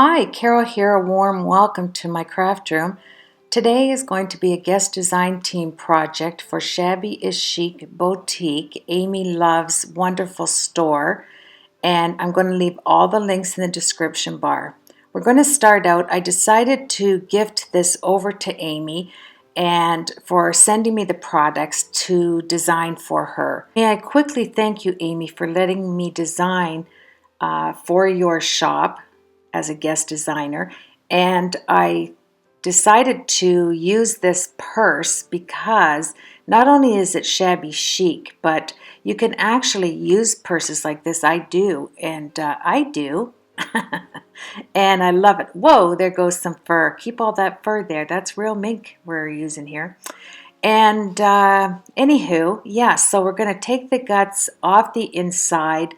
Hi, Carol here. A warm welcome to my craft room. Today is going to be a guest design team project for Shabby is Chic Boutique, Amy Love's wonderful store, and I'm going to leave all the links in the description bar. We're going to start out. I decided to gift this over to Amy and for sending me the products to design for her. May I quickly thank you, Amy, for letting me design for your shop as a guest designer, and I decided to use this purse because not only is it shabby chic, but you can actually use purses like this. I do, and I do. And I love it. Whoa, there goes some fur. Keep all that fur there. That's real mink we're using here. And anywho, yeah, so we're going to take the guts off the inside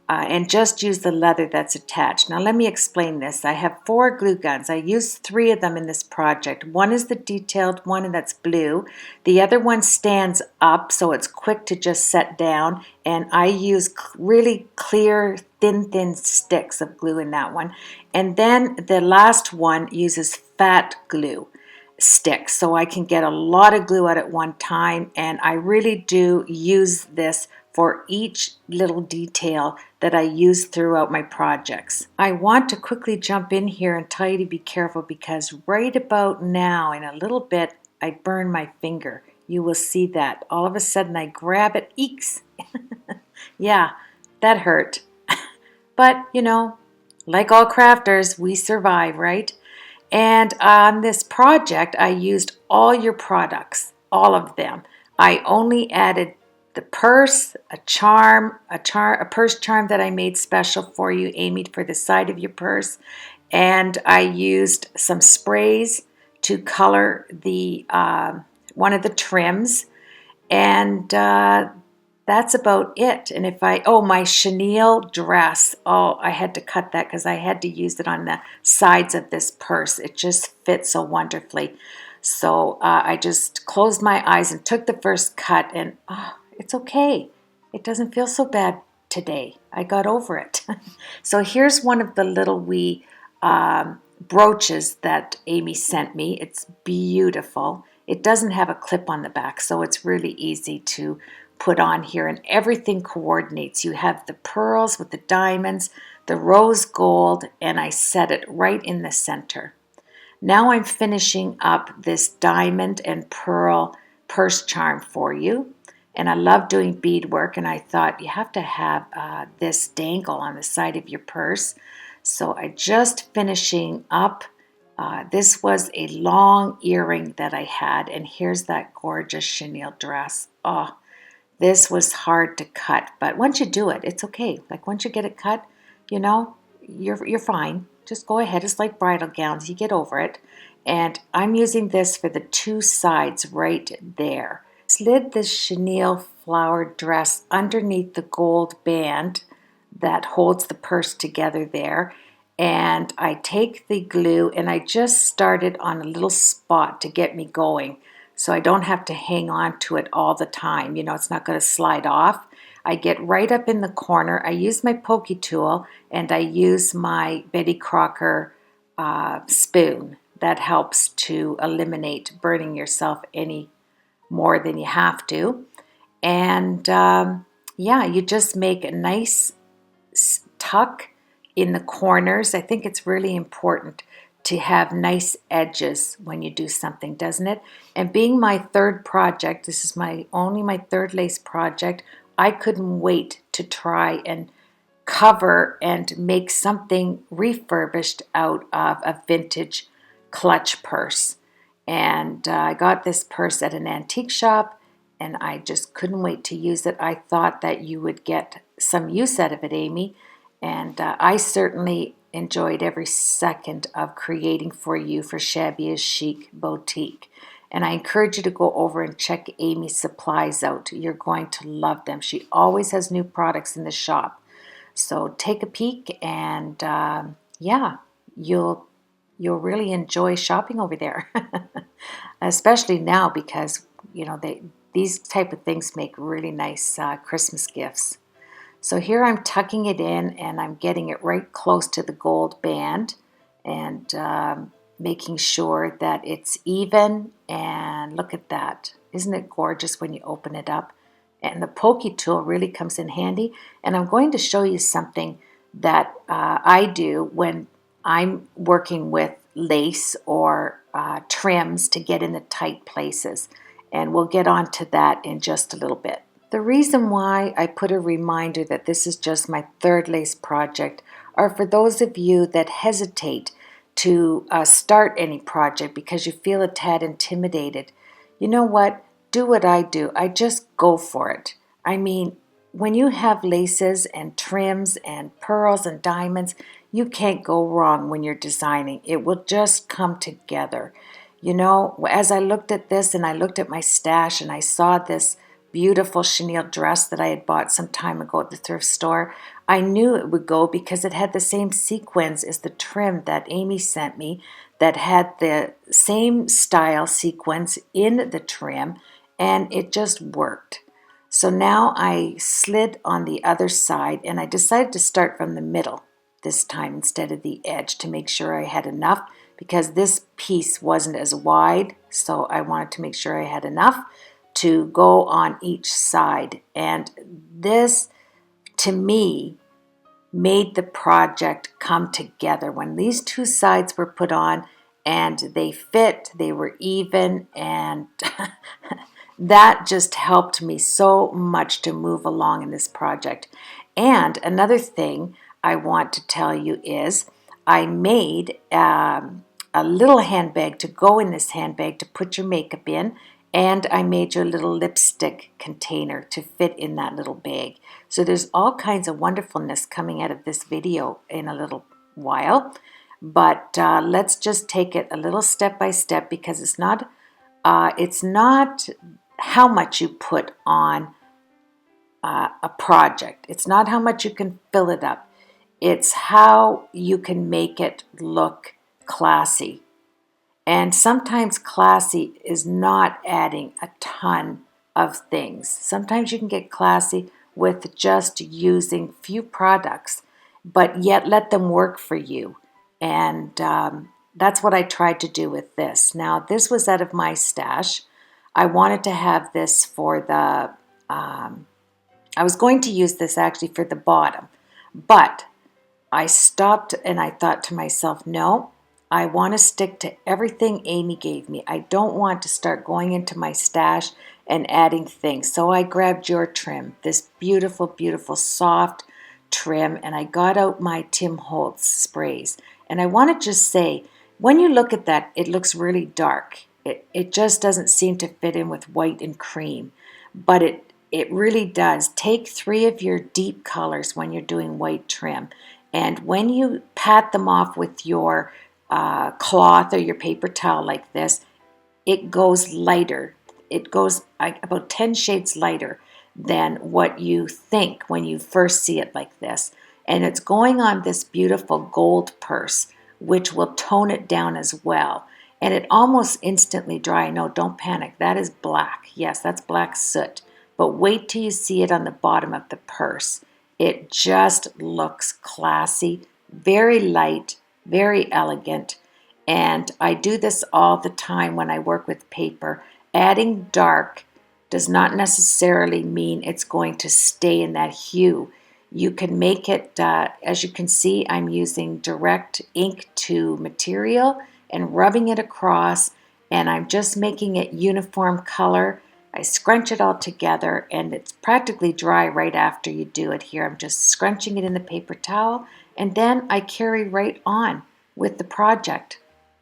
and just use the leather that's attached. Now let me explain this. I have 4 glue guns. I used 3 of them in this project. One is the detailed one, and that's blue. The other one stands up, so it's quick to just set down, and I use really clear, thin sticks of glue in that one. And then the last one uses fat glue sticks, so I can get a lot of glue out at one time, and I really do use this for each little detail that I use throughout my projects. I want to quickly jump in here and tell you to be careful because right about now, in a little bit, I burn my finger. You will see that. All of a sudden I grab it, eeks! Yeah, that hurt. But, you know, like all crafters, we survive, right? And on this project, I used all your products, all of them. I only added the purse, a purse charm that I made special for you, Amy, for the side of your purse. And I used some sprays to color the one of the trims. And that's about it. And if my chenille dress, I had to cut that because I had to use it on the sides of this purse. It just fits so wonderfully. So I just closed my eyes and took the first cut, and it's okay. It doesn't feel so bad today. I got over it. So here's one of the little wee brooches that Amy sent me. It's beautiful. It doesn't have a clip on the back, so it's really easy to put on here, and everything coordinates. You have the pearls with the diamonds, the rose gold, and I set it right in the center. Now I'm finishing up this diamond and pearl purse charm for you, and I love doing beadwork, and I thought you have to have this dangle on the side of your purse. So I just finishing up. This was a long earring that I had, and here's that gorgeous chenille dress. Oh, this was hard to cut, but once you do it, it's okay. Like once you get it cut, you know, you're fine. Just go ahead. It's like bridal gowns. You get over it. And I'm using this for the 2 sides right there. Slid this chenille flowered dress underneath the gold band that holds the purse together there. And I take the glue and I just started on a little spot to get me going, so I don't have to hang on to it all the time. You know, it's not going to slide off. I get right up in the corner. I use my pokey tool and I use my Betty Crocker spoon. That helps to eliminate burning yourself any more than you have to. And yeah, you just make a nice tuck in the corners. I think it's really important to have nice edges when you do something, doesn't it? And being my 3rd project, this is only my 3rd lace project, I couldn't wait to try and cover and make something refurbished out of a vintage clutch purse. And I got this purse at an antique shop, and I just couldn't wait to use it. I thought that you would get some use out of it, Amy, and I certainly enjoyed every second of creating for you for Shabby is Chic Boutique. And I encourage you to go over and check Amy's supplies out. You're going to love them. She always has new products in the shop. So take a peek, and yeah, you'll really enjoy shopping over there. Especially now because, you know, these type of things make really nice Christmas gifts. So here I'm tucking it in and I'm getting it right close to the gold band, and making sure that it's even. And look at that. Isn't it gorgeous when you open it up? And the pokey tool really comes in handy. And I'm going to show you something that I do when I'm working with lace or trims to get in the tight places. And we'll get on to that in just a little bit. The reason why I put a reminder that this is just my third lace project are for those of you that hesitate to start any project because you feel a tad intimidated. You know what? Do what I do. I just go for it. I mean, when you have laces and trims and pearls and diamonds, you can't go wrong when you're designing. It will just come together. You know, as I looked at this and I looked at my stash and I saw this beautiful chenille dress that I had bought some time ago at the thrift store, I knew it would go because it had the same sequins as the trim that Amy sent me, that had the same style sequins in the trim, and it just worked. So now I slid on the other side, and I decided to start from the middle this time instead of the edge to make sure I had enough, because this piece wasn't as wide, so I wanted to make sure I had enough to go on each side. And this, to me, made the project come together. When these two sides were put on and they fit, they were even, and that just helped me so much to move along in this project. And another thing I want to tell you is I made a little handbag to go in this handbag to put your makeup in, and I made your little lipstick container to fit in that little bag. So there's all kinds of wonderfulness coming out of this video in a little while. But let's just take it a little step by step, because it's not how much you put on a project. It's not how much you can fill it up. It's how you can make it look classy. And sometimes classy is not adding a ton of things. Sometimes you can get classy with just using few products, but yet let them work for you. And that's what I tried to do with this. Now, this was out of my stash. I wanted to have this for the, I was going to use this actually for the bottom, but I stopped and I thought to myself, no, I want to stick to everything Amy gave me. I don't want to start going into my stash and adding things. So I grabbed your trim, this beautiful, beautiful soft trim, and I got out my Tim Holtz sprays. And I want to just say, when you look at that, it looks really dark. It just doesn't seem to fit in with white and cream, but it really does. Take 3 of your deep colors when you're doing white trim, and when you pat them off with your cloth or your paper towel like this, it goes lighter. It goes about 10 shades lighter than what you think when you first see it like this. And it's going on this beautiful gold purse, which will tone it down as well. And it almost instantly dry. No, don't panic. That is black. Yes, that's black soot. But wait till you see it on the bottom of the purse. It just looks classy, very light, very elegant. And I do this all the time when I work with paper. Adding dark does not necessarily mean it's going to stay in that hue. You can make it, as you can see, I'm using direct ink to material and rubbing it across, and I'm just making it uniform color. I scrunch it all together, and it's practically dry right after you do it here. I'm just scrunching it in the paper towel, and then I carry right on with the project.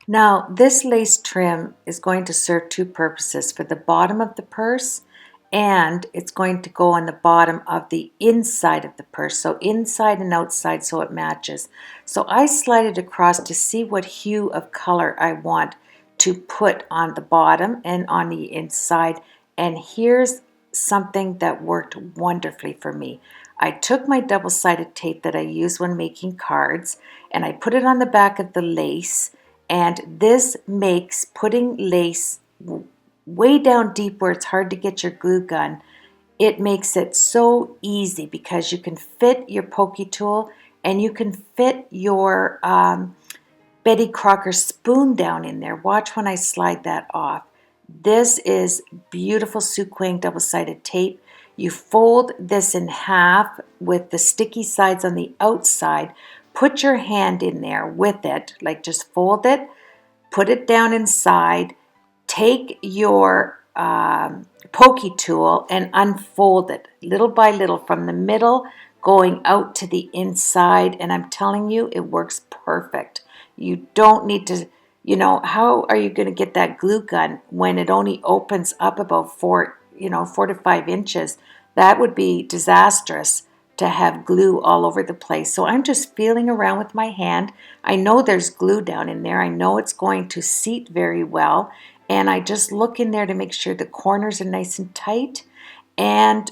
Now, this lace trim is going to serve 2 purposes: for the bottom of the purse, and it's going to go on the bottom of the inside of the purse, so inside and outside, so it matches. So I slide it across to see what hue of color I want to put on the bottom and on the inside. And here's something that worked wonderfully for me. I took my double-sided tape that I use when making cards, and I put it on the back of the lace, and this makes putting lace way down deep where it's hard to get your glue gun, it makes it so easy because you can fit your pokey tool and you can fit your Betty Crocker spoon down in there. Watch when I slide that off. This is beautiful Suquang double-sided tape. You fold this in half with the sticky sides on the outside. Put your hand in there with it, like just fold it, put it down inside, take your pokey tool and unfold it little by little from the middle going out to the inside, and I'm telling you, it works perfect. You don't need to, how are you going to get that glue gun when it only opens up about 4 to 5 inches? That would be disastrous to have glue all over the place. So I'm just feeling around with my hand. I know there's glue down in there. I know it's going to seat very well. And I just look in there to make sure the corners are nice and tight. And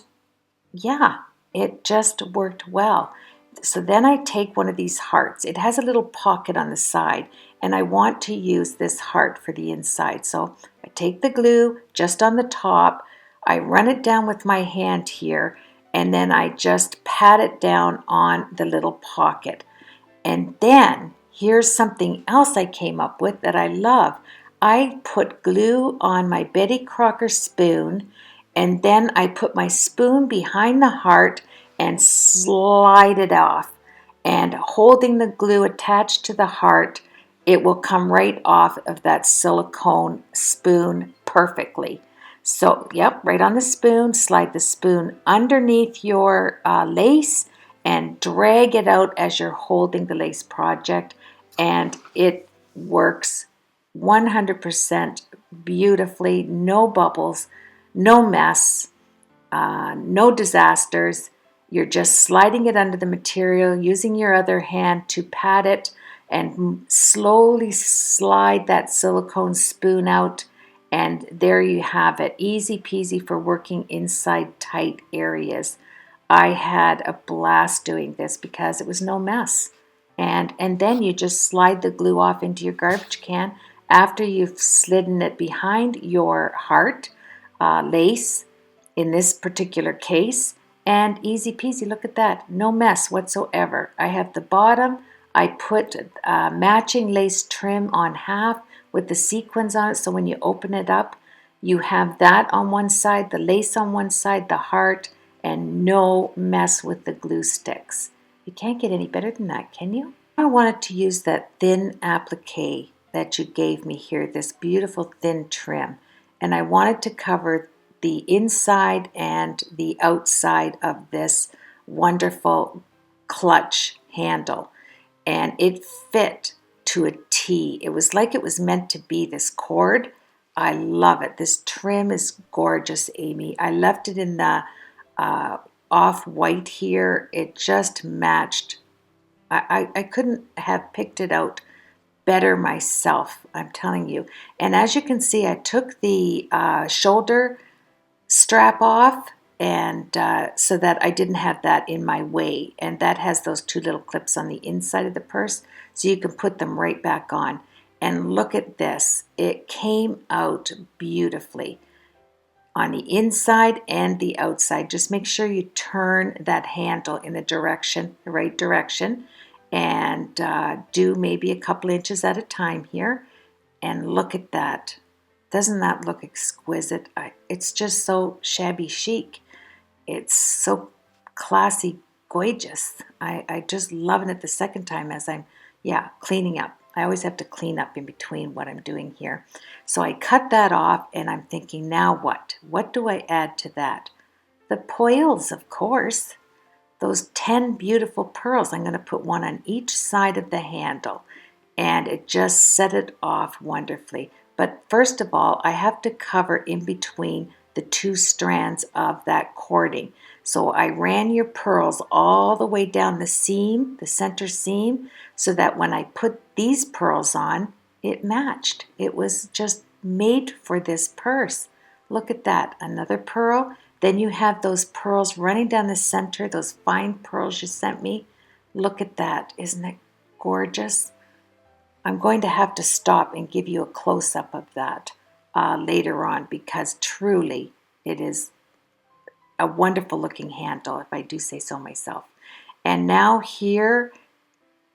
yeah, it just worked well. So then I take one of these hearts. It has a little pocket on the side, and I want to use this heart for the inside. So I take the glue just on the top, I run it down with my hand here, and then I just pat it down on the little pocket. And then here's something else I came up with that I love. I put glue on my Betty Crocker spoon, and then I put my spoon behind the heart and slide it off. And holding the glue attached to the heart, it will come right off of that silicone spoon perfectly. So, yep, right on the spoon, slide the spoon underneath your lace and drag it out as you're holding the lace project, and it works 100% beautifully, no bubbles, no mess, no disasters. You're just sliding it under the material, using your other hand to pat it and slowly slide that silicone spoon out, and there you have it. Easy peasy for working inside tight areas. I had a blast doing this because it was no mess. And then you just slide the glue off into your garbage can after you've slidden it behind your heart lace in this particular case, and easy peasy. Look at that, no mess whatsoever. I have the bottom, I put matching lace trim on half with the sequins on it, so when you open it up you have that on one side, the lace on one side, the heart, and no mess with the glue sticks. You can't get any better than that, can you? I wanted to use that thin applique that you gave me here, this beautiful thin trim, and I wanted to cover the inside and the outside of this wonderful clutch handle, and it fit to a T. It was like it was meant to be, this cord. I love it. This trim is gorgeous, Amy. I left it in the off-white here. It just matched. I couldn't have picked it out better myself, I'm telling you. And as you can see, I took the shoulder strap off, and so that I didn't have that in my way, and that has those two little clips on the inside of the purse, so you can put them right back on. And look at this, it came out beautifully on the inside and the outside. Just make sure you turn that handle in the right direction, and do maybe a couple inches at a time here. And look at that. Doesn't that look exquisite? It's just so shabby chic. It's so classy, gorgeous. I just loving it the second time as I'm, cleaning up. I always have to clean up in between what I'm doing here. So I cut that off, and I'm thinking, now what? What do I add to that? The poils, of course. Those 10 beautiful pearls. I'm going to put one on each side of the handle, and it just set it off wonderfully. But first of all, I have to cover in between the two strands of that cording. So I ran your pearls all the way down the seam, the center seam, so that when I put these pearls on, it matched. It was just made for this purse. Look at that, another pearl. Then you have those pearls running down the center, those fine pearls you sent me. Look at that, isn't it gorgeous? I'm going to have to stop and give you a close-up of that later on, because truly it is a wonderful looking handle, if I do say so myself. And now here,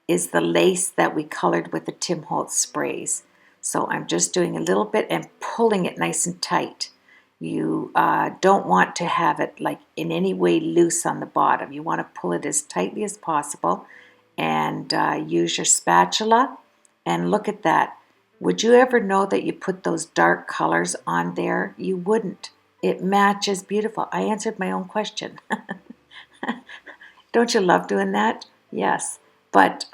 is the lace that we colored with the Tim Holtz sprays. So I'm just doing a little bit and pulling it nice and tight. You don't want to have it like in any way loose on the bottom. You want to pull it as tightly as possible and use your spatula and look at that. Would you ever know that you put those dark colors on there? You wouldn't. It matches beautiful. I answered my own question. Don't you love doing that? Yes. But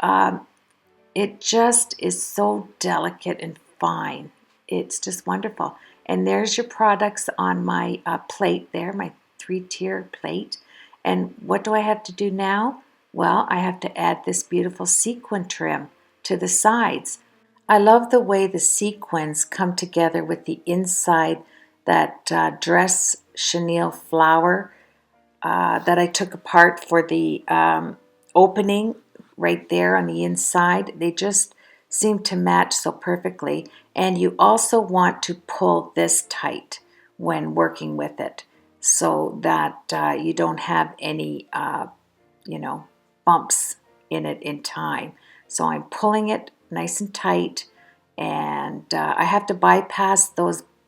it just is so delicate and fine. It's just wonderful. And there's your products on my plate there, my 3-tier plate. And what do I have to do now? Well, I have to add this beautiful sequin trim to the sides. I love the way the sequins come together with the inside, that dress chenille flower that I took apart for the opening right there on the inside. They just seem to match so perfectly. And you also want to pull this tight when working with it so that you don't have any, bumps in it in time. So I'm pulling it nice and tight, and I have to bypass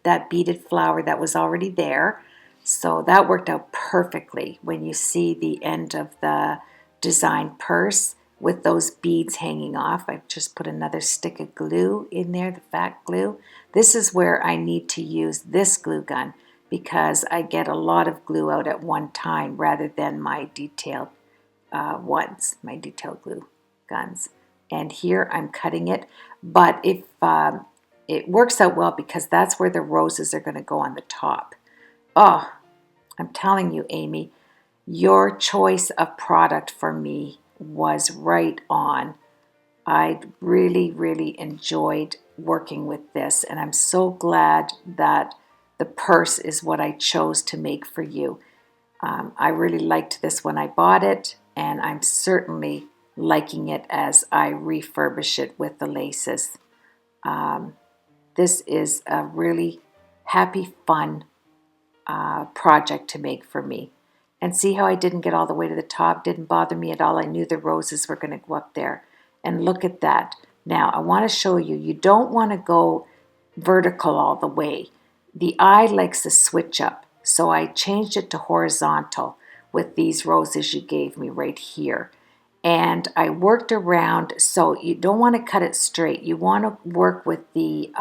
that beaded flower that was already there. So that worked out perfectly when you see the end of the design purse with those beads hanging off. I've just put another stick of glue in there, the fat glue. This is where I need to use this glue gun because I get a lot of glue out at one time rather than my detailed my detailed glue guns. And here I'm cutting it, but if it works out well because that's where the roses are going to go on the top. Oh, I'm telling you, Amy, your choice of product for me was right on. I really, really enjoyed working with this, and I'm so glad that the purse is what I chose to make for you. I really liked this when I bought it, and I'm certainly liking it as I refurbish it with the laces. This is a really happy, fun project to make for me. And see how I didn't get all the way to the top, didn't bother me at all. I knew the roses were going to go up there. And look at that. Now I want to show you, you don't want to go vertical all the way. The eye likes to switch up. So I changed it to horizontal with these roses you gave me right here. And I worked around, so you don't want to cut it straight. You want to work with the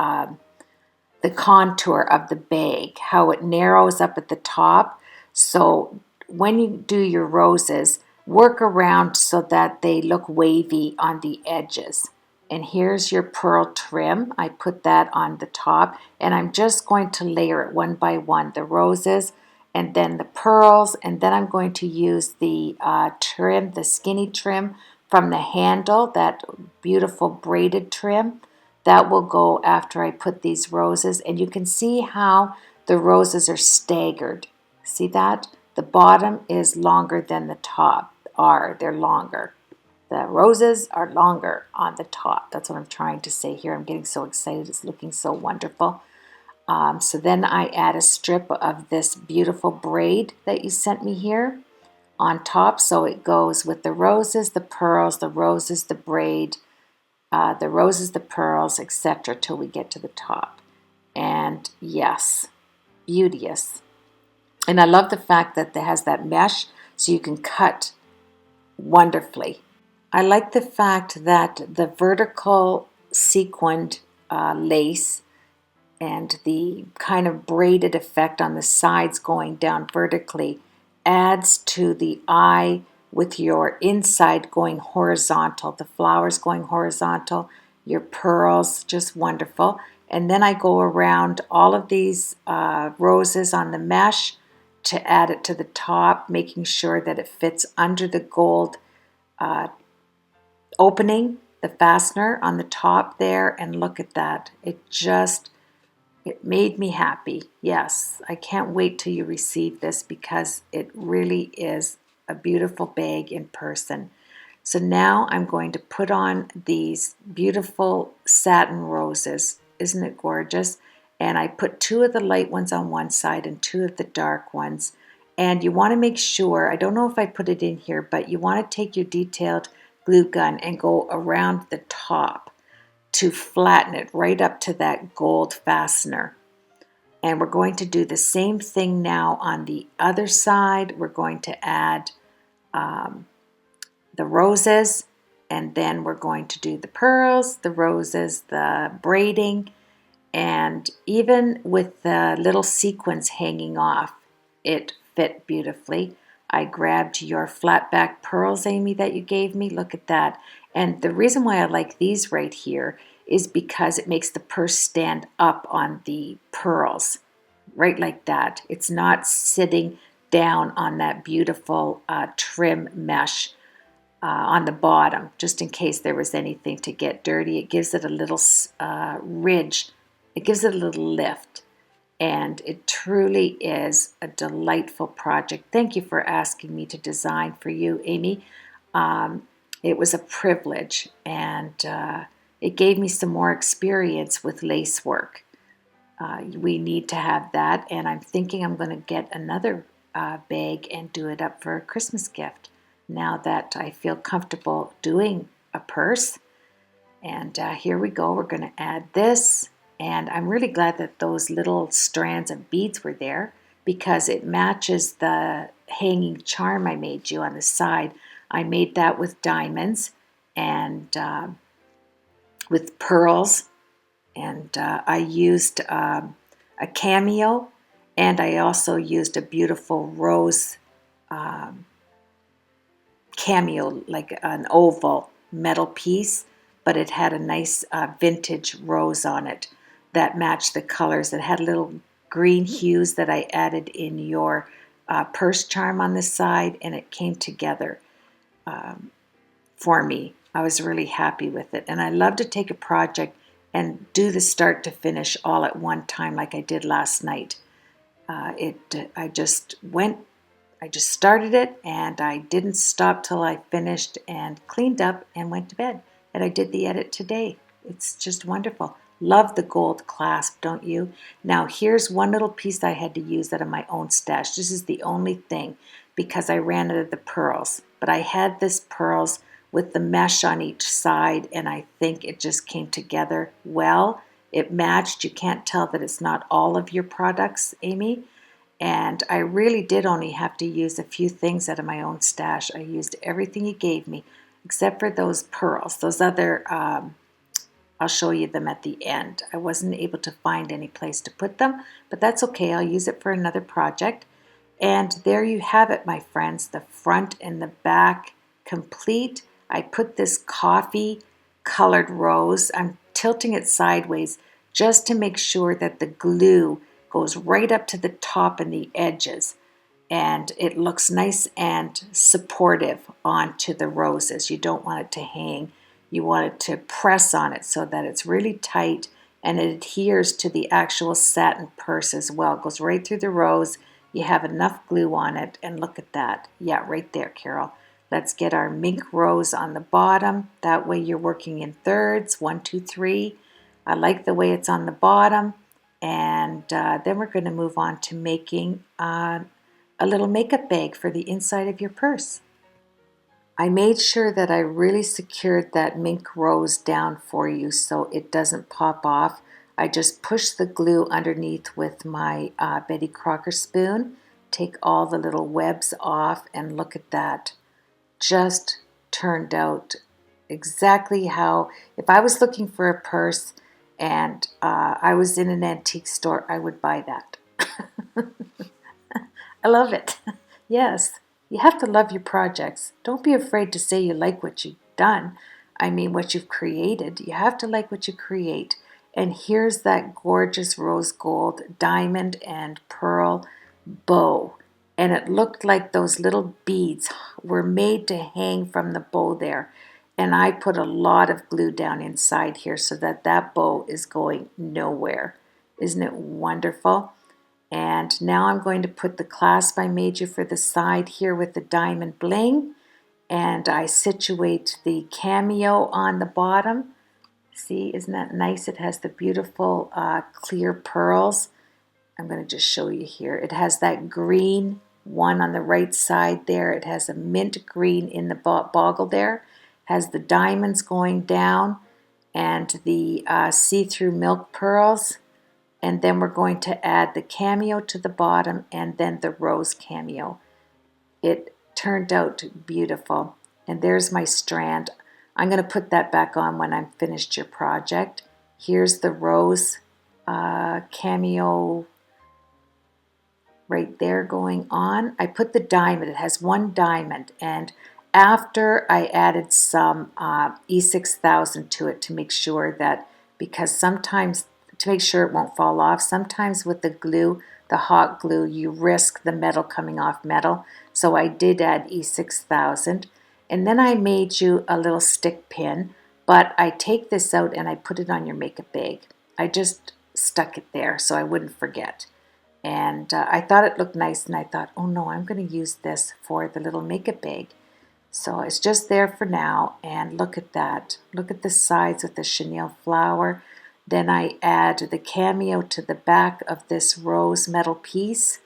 contour of the bag, how it narrows up at the top. So when you do your roses, work around so that they look wavy on the edges. And here's your pearl trim. I put that on the top, and I'm just going to layer it one by one, the roses and then the pearls, and then I'm going to use the trim, the skinny trim from the handle, that beautiful braided trim. That will go after I put these roses, and you can see how the roses are staggered. See that? The bottom is longer than the top they're longer. The roses are longer on the top. That's what I'm trying to say here. I'm getting so excited. It's looking so wonderful. So then I add a strip of this beautiful braid that you sent me here on top. So it goes with the roses, the pearls, the roses, the braid, the roses, the pearls, etc. till we get to the top. And yes, beauteous. And I love the fact that it has that mesh so you can cut wonderfully. I like the fact that the vertical sequined lace and the kind of braided effect on the sides going down vertically adds to the eye with your inside going horizontal, the flowers going horizontal, your pearls, just wonderful. And then I go around all of these roses on the mesh to add it to the top, making sure that it fits under the gold opening, the fastener on the top there. And look at that. It made me happy. Yes, I can't wait till you receive this because it really is a beautiful bag in person. So now I'm going to put on these beautiful satin roses. Isn't it gorgeous? And I put 2 of the light ones on one side and 2 of the dark ones. And you want to make sure, I don't know if I put it in here, but you want to take your detailed glue gun and go around the top to flatten it right up to that gold fastener. And we're going to do the same thing now on the other side. We're going to add the roses, and then we're going to do the pearls, the roses, the braiding, and even with the little sequins hanging off, it fit beautifully. I grabbed your flat back pearls, Amy, that you gave me. Look at that. And the reason why I like these right here is because it makes the purse stand up on the pearls, right like that. It's not sitting down on that beautiful trim mesh on the bottom, just in case there was anything to get dirty. It gives it a little ridge. It gives it a little lift. And it truly is a delightful project. Thank you for asking me to design for you, Amy. It was a privilege, and it gave me some more experience with lace work. We need to have that, and I'm thinking I'm going to get another bag and do it up for a Christmas gift now that I feel comfortable doing a purse. And here we go. We're going to add this, and I'm really glad that those little strands of beads were there because it matches the hanging charm I made you on the side. I made that with diamonds and with pearls, and I used a cameo, and I also used a beautiful rose cameo, like an oval metal piece, but it had a nice vintage rose on it that matched the colors. It had little green hues that I added in your purse charm on the side, and it came together for me. I was really happy with it, and I love to take a project and do the start to finish all at one time like I did last night. I just started it, and I didn't stop till I finished and cleaned up and went to bed. And I did the edit today. It's just wonderful. Love the gold clasp, don't you? Now here's one little piece I had to use out of my own stash. This is the only thing because I ran out of the pearls. But I had this pearls with the mesh on each side, and I think it just came together well. It matched. You can't tell that it's not all of your products, Amy. And I really did only have to use a few things out of my own stash. I used everything you gave me, except for those pearls. Those other, I'll show you them at the end. I wasn't able to find any place to put them, but that's okay. I'll use it for another project. And there you have it, my friends, the front and the back complete. I put this coffee colored rose. I'm tilting it sideways just to make sure that the glue goes right up to the top and the edges, and it looks nice and supportive onto the roses. You don't want it to hang. You want it to press on it so that it's really tight and it adheres to the actual satin purse as well. It goes right through the rose. You have enough glue on it, and look at that. Yeah, right there, Carol. Let's get our mink rose on the bottom. That way you're working in thirds, 1, 2, 3. I like the way it's on the bottom. And then we're going to move on to making a little makeup bag for the inside of your purse. I made sure that I really secured that mink rose down for you so it doesn't pop off. I just push the glue underneath with my Betty Crocker spoon, take all the little webs off, and look at that. Just turned out exactly how, if I was looking for a purse and I was in an antique store, I would buy that. I love it. Yes, you have to love your projects. Don't be afraid to say you like what you've done. I mean, what you've created. You have to like what you create. And here's that gorgeous rose gold diamond and pearl bow. And it looked like those little beads were made to hang from the bow there. And I put a lot of glue down inside here so that that bow is going nowhere. Isn't it wonderful? And now I'm going to put the clasp I made you for the side here with the diamond bling. And I situate the cameo on the bottom. See, isn't that nice? It has the beautiful clear pearls. I'm going to just show you here. It has that green one on the right side there. It has a mint green in the boggle there. has the diamonds going down and the see-through milk pearls. And then we're going to add the cameo to the bottom and then the rose cameo. It turned out beautiful. And there's my strand. I'm going to put that back on when I'm finished your project. Here's the rose cameo right there going on. I put the diamond. It has one diamond. And after I added some E6000 to it to make sure that, because sometimes, to make sure it won't fall off, sometimes with the glue, the hot glue, you risk the metal coming off metal. So I did add E6000. And then I made you a little stick pin, but I take this out and I put it on your makeup bag. I just stuck it there so I wouldn't forget. And I thought it looked nice, and I thought, oh no, I'm going to use this for the little makeup bag. So it's just there for now, and look at that. Look at the sides with the chenille flower. Then I add the cameo to the back of this rose metal piece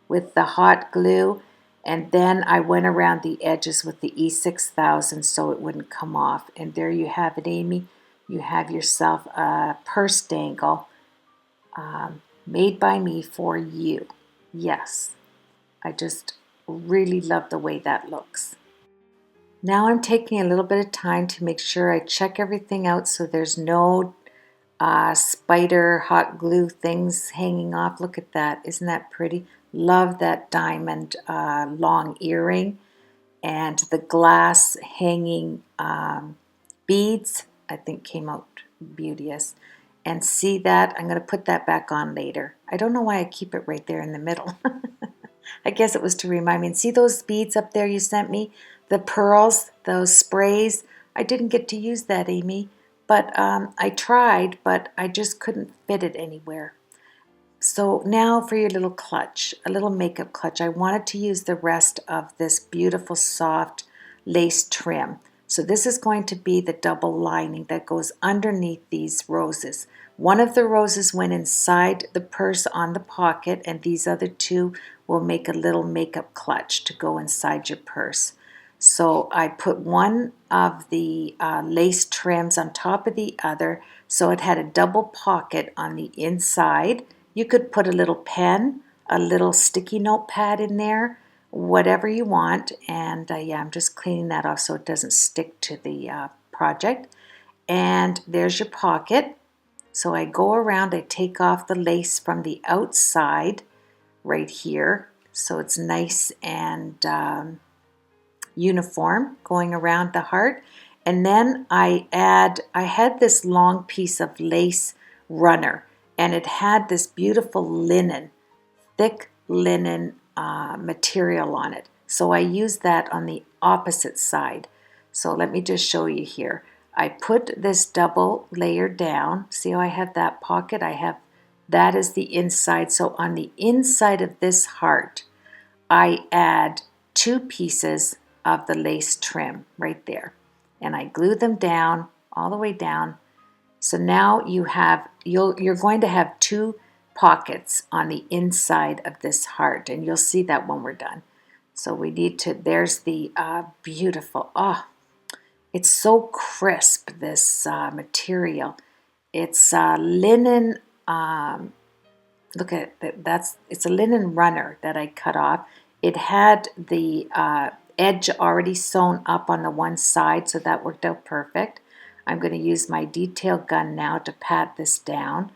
with the hot glue, and then I went around the edges with the E6000 so it wouldn't come off. And there you have it, Amy. You have yourself a purse dangle. Made by me for you. Yes, I just really love the way that looks. Now I'm taking a little bit of time to make sure I check everything out so there's no spider hot glue things hanging off. Look at that. Isn't that pretty? Love that diamond long earring and the glass hanging beads. I think came out beauteous. And see that? I'm going to put that back on later. I don't know why I keep it right there in the middle. I guess it was to remind me. And see those beads up there you sent me? The pearls, those sprays. I didn't get to use that, Amy. But I tried, but I just couldn't fit it anywhere. So now for your little clutch, a little makeup clutch. I wanted to use the rest of this beautiful soft lace trim. So this is going to be the double lining that goes underneath these roses. One of the roses went inside the purse on the pocket, and these other two will make a little makeup clutch to go inside your purse. So I put one of the lace trims on top of the other, so it had a double pocket on the inside. You could put a little pen, a little sticky note pad in there, whatever you want. And yeah, I'm just cleaning that off so it doesn't stick to the project. And there's your pocket. So I go around, I take off the lace from the outside right here. So it's nice and uniform going around the heart. And then I had this long piece of lace runner, and it had this beautiful linen, thick linen material on it. So I used that on the opposite side. So let me just show you here. I put this double layer down. See how I have that pocket? I have that is the inside. So on the inside of this heart, I add two pieces of the lace trim right there. And I glue them down all the way down. So now you're going to have two pockets on the inside of this heart, and you'll see that when we're done. So we need to, there's the beautiful, it's so crisp, this material. It's linen, look at that, it's a linen runner that I cut off. It had the edge already sewn up on the one side, so that worked out perfect. I'm going to use my detail gun now to pat this down.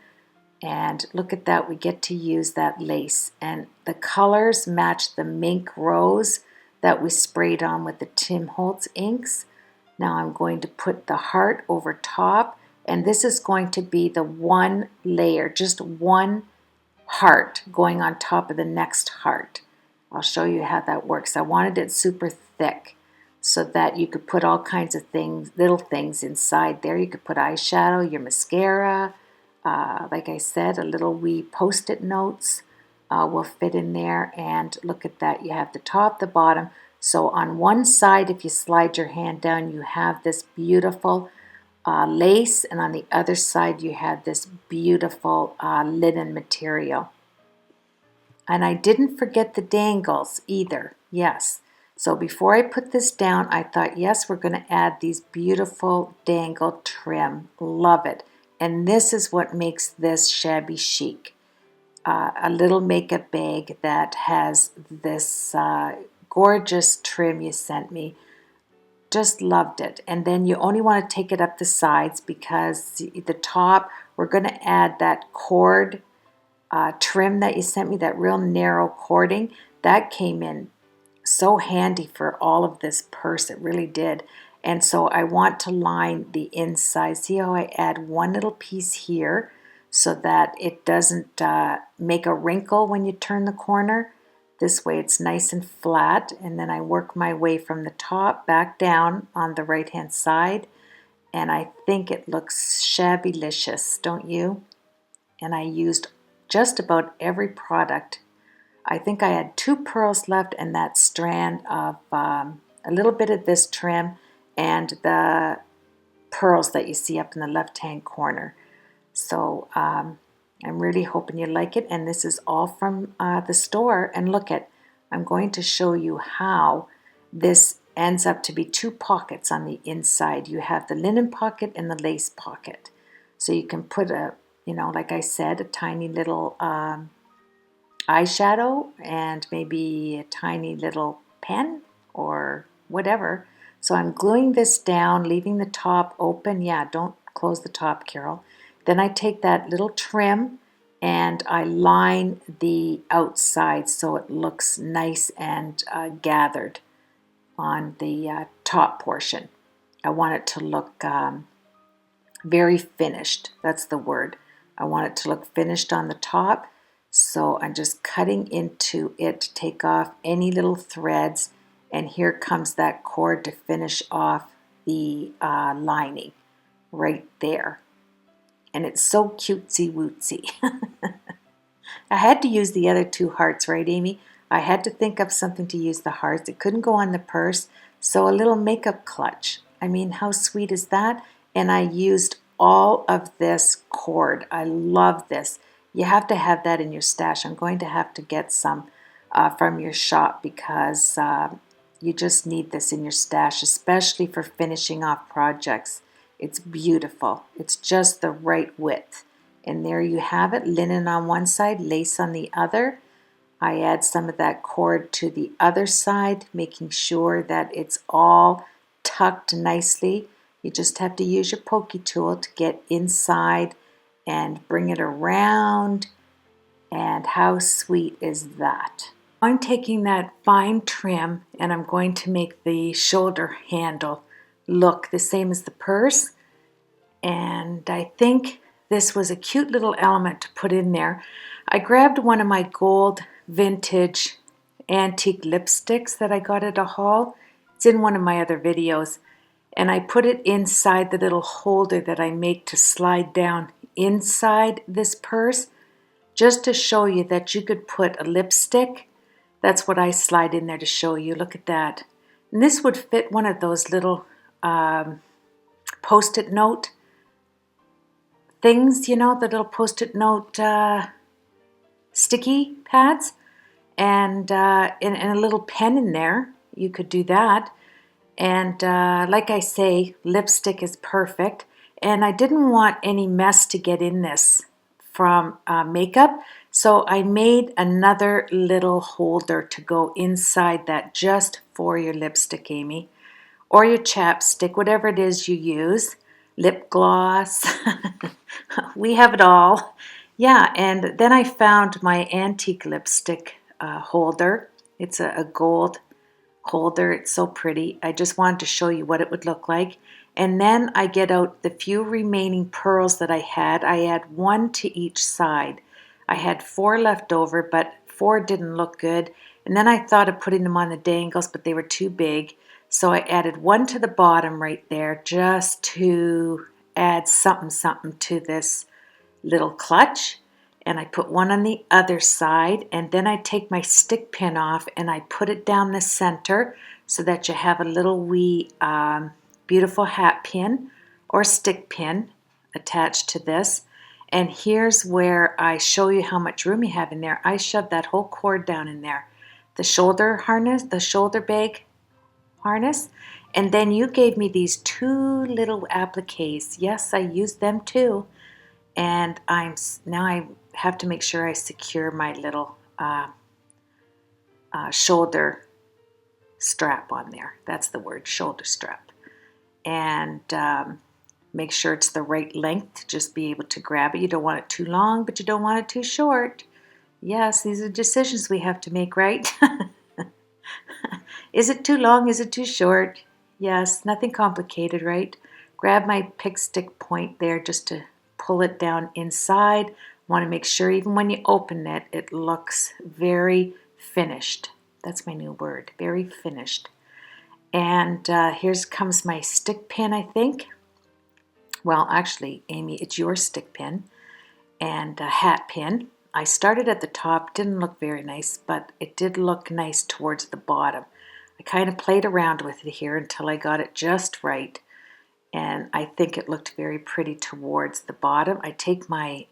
And look at that, we get to use that lace. And the colors match the mink rose that we sprayed on with the Tim Holtz inks. Now I'm going to put the heart over top. And this is going to be the one layer, just one heart going on top of the next heart. I'll show you how that works. I wanted it super thick so that you could put all kinds of things, little things inside there. You could put eyeshadow, your mascara, like I said, a little wee post-it notes will fit in there. And look at that, you have the top, the bottom. So on one side, if you slide your hand down, you have this beautiful lace, and on the other side you have this beautiful linen material. And I didn't forget the dangles either. Yes, So before I put this down, I thought, yes, we're going to add these beautiful dangle trim. Love it. And this is what makes this shabby chic. A little makeup bag that has this gorgeous trim you sent me. Just loved it. And then you only want to take it up the sides because the top, we're going to add that cord trim that you sent me, that real narrow cording. That came in so handy for all of this purse. It really did. And so I want to line the inside. See how I add one little piece here so that it doesn't make a wrinkle when you turn the corner. This way it's nice and flat, and then I work my way from the top back down on the right hand side, and I think it looks shabby-licious, don't you? And I used just about every product. I think I had 2 pearls left and that strand of a little bit of this trim and the pearls that you see up in the left hand corner. So I'm really hoping you like it, and this is all from the store. And look at, I'm going to show you how this ends up to be 2 pockets on the inside. You have the linen pocket and the lace pocket. So you can put a, like I said, a tiny little eyeshadow and maybe a tiny little pen or whatever. So I'm gluing this down, leaving the top open. Yeah, don't close the top, Carol. Then I take that little trim and I line the outside so it looks nice and gathered on the top portion. I want it to look very finished. That's the word. I want it to look finished on the top. So I'm just cutting into it to take off any little threads. And here comes that cord to finish off the lining right there. And it's so cutesy wootsy. I had to use the other 2 hearts, right, Amy? I had to think of something to use the hearts. It couldn't go on the purse, so a little makeup clutch. I mean, how sweet is that? And I used all of this cord. I love this. You have to have that in your stash. I'm going to have to get some from your shop because you just need this in your stash, especially for finishing off projects. It's beautiful. It's just the right width. And there you have it, linen on one side, lace on the other. I add some of that cord to the other side, making sure that it's all tucked nicely. You just have to use your pokey tool to get inside and bring it around. And how sweet is that? I'm taking that fine trim and I'm going to make the shoulder handle look the same as the purse. And I think this was a cute little element to put in there. I grabbed one of my gold vintage antique lipsticks that I got at a haul. It's in one of my other videos. And I put it inside the little holder that I make to slide down inside this purse, just to show you that you could put a lipstick. That's what I slide in there to show you. Look at that. And this would fit one of those little post-it note things, the little post-it note sticky pads, and a little pen in there. You could do that. And like I say, lipstick is perfect. And I didn't want any mess to get in this from makeup, so I made another little holder to go inside that just for your lipstick, Amy, or your chapstick, whatever it is you use, lip gloss. We have it all. Yeah, and then I found my antique lipstick holder. It's a gold holder. It's so pretty. I just wanted to show you what it would look like. And then I get out the few remaining pearls that I had. I add 1 to each side. I had 4 left over, but 4 didn't look good. And then I thought of putting them on the dangles, but they were too big. So I added 1 to the bottom right there just to add something to this little clutch. And I put 1 on the other side, and then I take my stick pin off and I put it down the center so that you have a little wee beautiful hat pin or stick pin attached to this. And here's where I show you how much room you have in there. I shoved that whole cord down in there. The shoulder harness, the shoulder bag harness. And then you gave me these two little appliques. Yes, I used them too. And now I have to make sure I secure my little shoulder strap on there. That's the word, shoulder strap. And make sure it's the right length to just be able to grab it. You don't want it too long, but you don't want it too short. Yes, these are decisions we have to make, right? Is it too long? Is it too short? Yes, nothing complicated, right? Grab my pick stick point there just to pull it down inside. Want to make sure even when you open it, it looks very finished. That's my new word, very finished. And here comes my stick pin, I think. Well, actually, Amy, it's your stick pin and a hat pin. I started at the top, didn't look very nice, but it did look nice towards the bottom. I kind of played around with it here until I got it just right, and I think it looked very pretty towards the bottom. I take my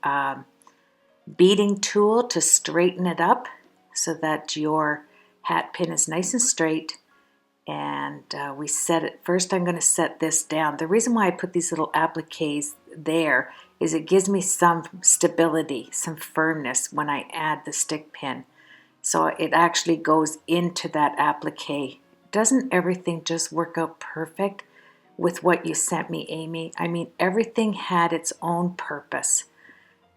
beading tool to straighten it up so that your hat pin is nice and straight, and we set it. First I'm going to set this down. The reason why I put these little appliques there is it gives me some stability, some firmness when I add the stick pin. So it actually goes into that applique. Doesn't everything just work out perfect with what you sent me, Amy? I mean, everything had its own purpose.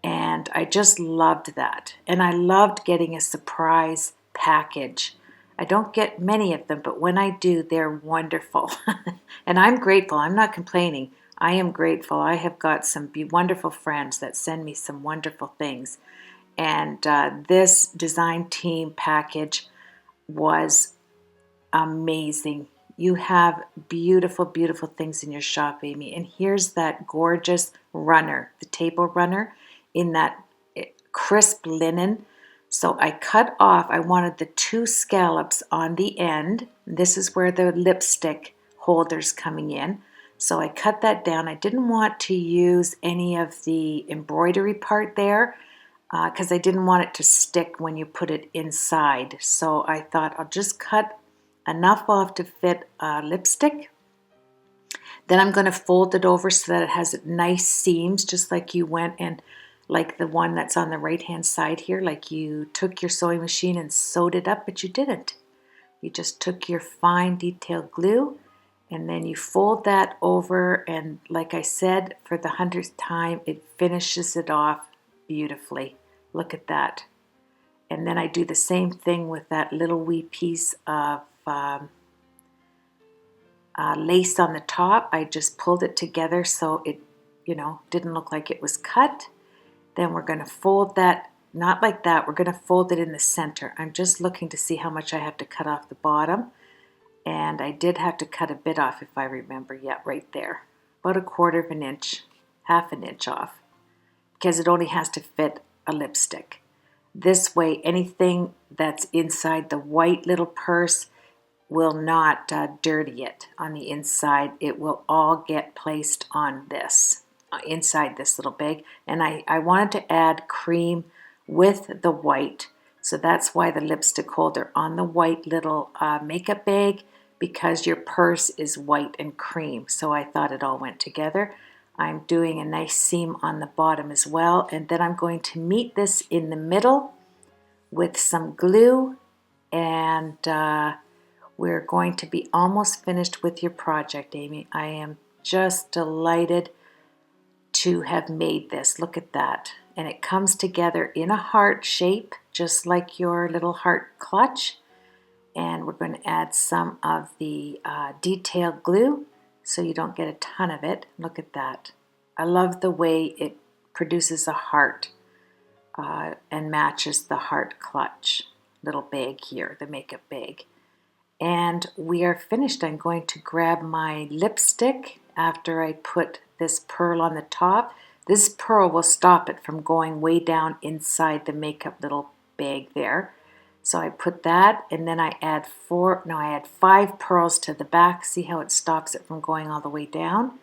And I just loved that. And I loved getting a surprise package. I don't get many of them, but when I do, they're wonderful. And I'm grateful. I'm not complaining. I am grateful. I have got some wonderful friends that send me some wonderful things. And this design team package was amazing. You have beautiful, beautiful things in your shop, Amy. And here's that gorgeous runner, the table runner in that crisp linen. So I cut off, I wanted the two scallops on the end. This is where the lipstick holder's coming in. So I cut that down. I didn't want to use any of the embroidery part there because I didn't want it to stick when you put it inside. So I thought I'll just cut enough off to fit a lipstick. Then I'm going to fold it over so that it has nice seams, just like you went and like the one that's on the right hand side here, like you took your sewing machine and sewed it up, but you didn't. You just took your fine detail glue and then you fold that over, and like I said, for the 100th time, it finishes it off beautifully. Look at that. And then I do the same thing with that little wee piece of lace on the top. I just pulled it together so it, didn't look like it was cut. Then we're going to fold that, not like that, we're going to fold it in the center. I'm just looking to see how much I have to cut off the bottom. And I did have to cut a bit off, if I remember, right there. About 1/4 of an inch, 1/2 an inch off, because it only has to fit a lipstick. This way, anything that's inside the white little purse will not dirty it on the inside. It will all get placed on this, inside this little bag. And I wanted to add cream with the white. So that's why the lipstick holder on the white little makeup bag, because your purse is white and cream. So I thought it all went together. I'm doing a nice seam on the bottom as well. And then I'm going to meet this in the middle with some glue, and we're going to be almost finished with your project, Amy. I am just delighted to have made this. Look at that. And it comes together in a heart shape, just like your little heart clutch. And we're going to add some of the detail glue so you don't get a ton of it. Look at that. I love the way it produces a heart and matches the heart clutch little bag here, the makeup bag. And we are finished. I'm going to grab my lipstick after I put this pearl on the top. This pearl will stop it from going way down inside the makeup little bag there. So I put that, and then I add 5 pearls to the back. See how it stops it from going all the way down?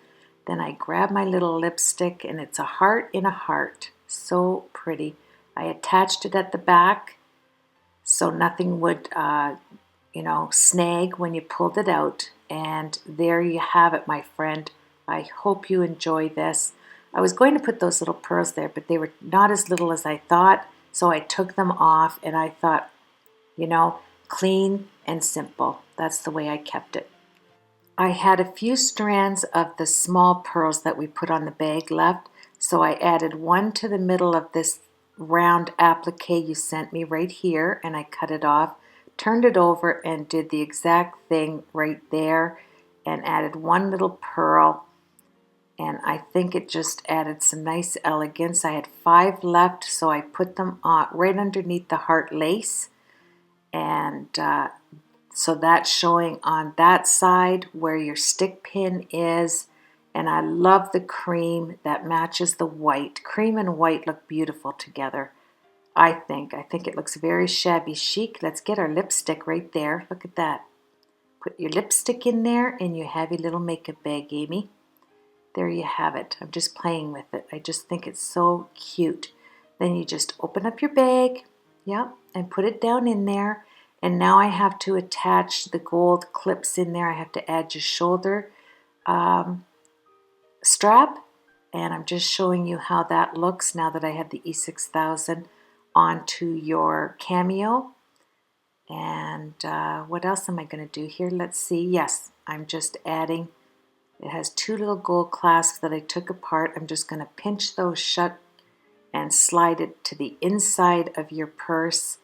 Then I grab my little lipstick, and it's a heart in a heart. So pretty. I attached it at the back so nothing would snag when you pulled it out. And there you have it, my friend. I hope you enjoy this. I was going to put those little pearls there, but they were not as little as I thought, so I took them off, and I thought, clean and simple. That's the way I kept it. I had a few strands of the small pearls that we put on the bag left, so I added one to the middle of this round applique you sent me right here, and I cut it off, turned it over, and did the exact thing right there, and added one little pearl, and I think it just added some nice elegance. I had 5 left, so I put them on right underneath the heart lace, and so that's showing on that side where your stick pin is. And I love the cream that matches the white. Cream and white look beautiful together, I think. I think it looks very shabby chic. Let's get our lipstick right there. Look at that. Put your lipstick in there and you have your little makeup bag, Amy. There you have it. I'm just playing with it. I just think it's so cute. Then you just open up your bag, yep, and put it down in there. And now I have to attach the gold clips in there. I have to add your shoulder strap. And I'm just showing you how that looks now that I have the E6000 onto your cameo. And what else am I going to do here? Let's see. Yes, I'm just adding. It has 2 little gold clasps that I took apart. I'm just going to pinch those shut and slide it to the inside of your purse.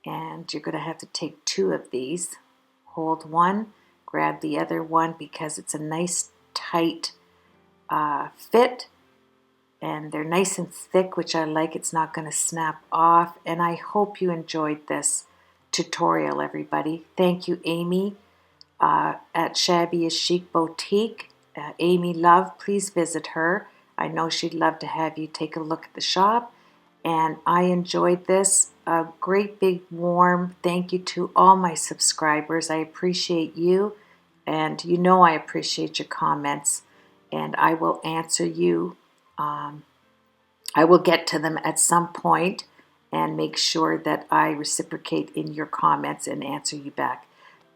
And you're going to have to take 2 of these. Hold one, grab the other one because it's a nice tight fit. And they're nice and thick, which I like. It's not going to snap off. And I hope you enjoyed this tutorial, everybody. Thank you, Amy, at Shabby is Chic Boutique. Amy Love, please visit her. I know she'd love to have you take a look at the shop. And I enjoyed this. A great big warm thank you to all my subscribers. I appreciate you, and I appreciate your comments, and I will answer you. I will get to them at some point and make sure that I reciprocate in your comments and answer you back.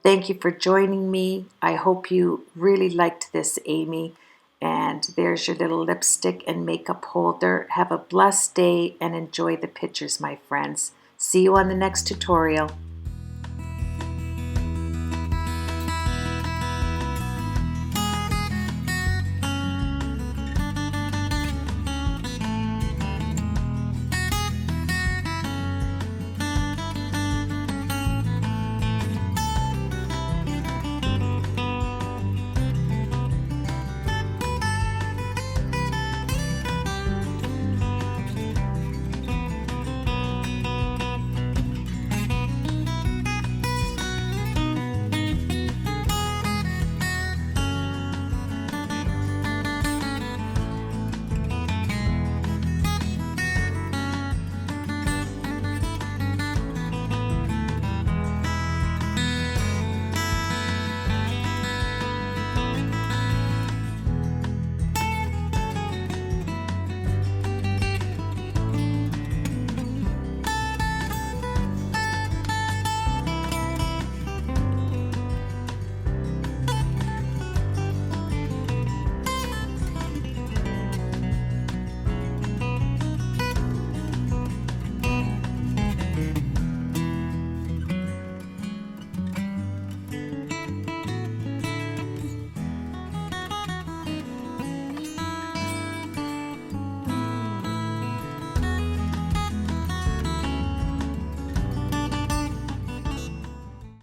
Thank you for joining me. I hope you really liked this, Amy. And there's your little lipstick and makeup holder. Have a blessed day and enjoy the pictures, my friends. See you on the next tutorial.